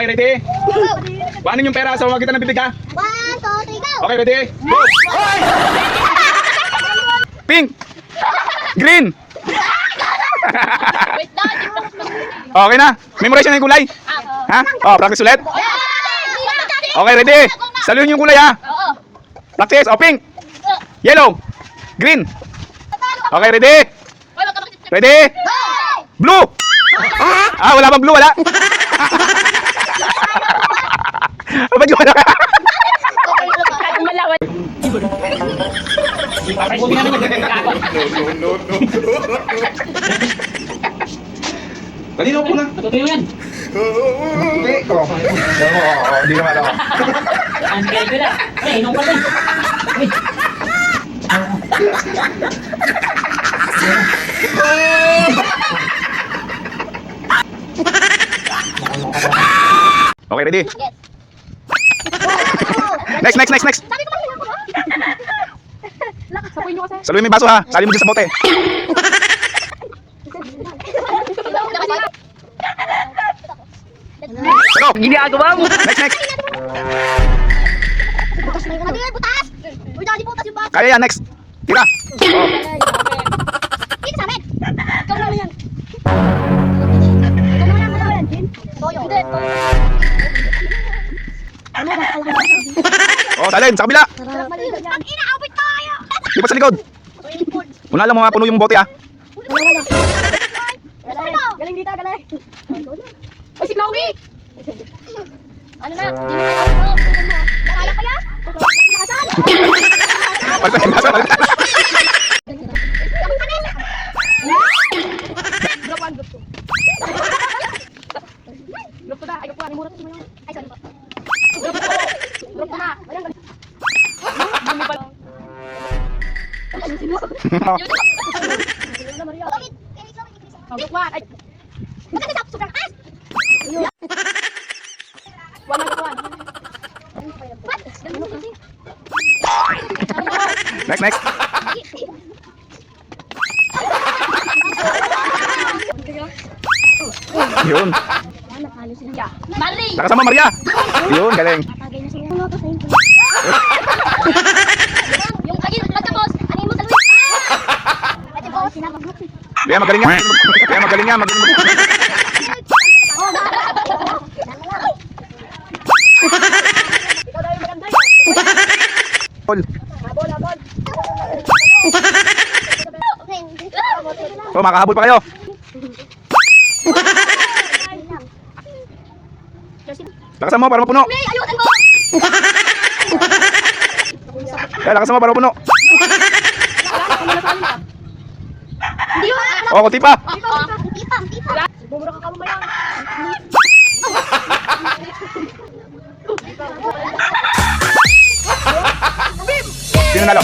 Okay, ready? Paano yung pera sa magitan ng bibig ha? 1, 2, 3, go! Okay, ready? Go! Hoy! Pink! Green! Okay na? Memorize na yung kulay? Ha? Oh, practice ulit? Okay, ready? Saluhin yung kulay ha? Practice. Oh, pink! Yellow! Green! Okay, ready? Ready? Blue! Ah, wala bang blue? Wala? Ba't yung wala? Kanino po na? Totoo yan. Hindi ko. Hindi naman ako. Ang kaya ko na. Ay, inom ka din. Ay. Okay, ready? Next. Saluhin mo yung baso ha. Sali mo dyan sa bote. Ano? Ginagawa mo. Next. Butas! Uy, dali butas yung bata. Kaya yan, next. Tira. Oh. Dito sa amin. Ikaw naman yan. Ikaw naman yan, Jin. Toyo. Hindi, Toyo. Ano ba? Oh, salin, sa kabila. Ang inaawit tayo! Di pa sa likod. Una lang mga puno yung bote ha. Galing dito, galing. Ay, si Chloe! Ano na? Nakaya kaya? Nakasal? Palpas yung baso. Grupo na, ayaw ko ani mura kasi mo. Ay, sorry po. Grupo na. Ayun, galing. Bumibal. Grupo na. Ay. Maganda sa sobrang as. Wala na kuan. Next. Yun. Mali. Nakasama Maria. Yun, galing. Yung lagi matapos, ano mo sa Luis? Ate boss, Kaya magaling nga. Magaling. ikaw daw yung maganda. Paul. Habol. So, makahabol pa kayo. Lakasan mo para mapuno. May ayusin mo. Kaya lakasan mo para mapuno. Hindi mo. Oh, kunti pa. Tipa. Bumura ka kamay. Sino nalo?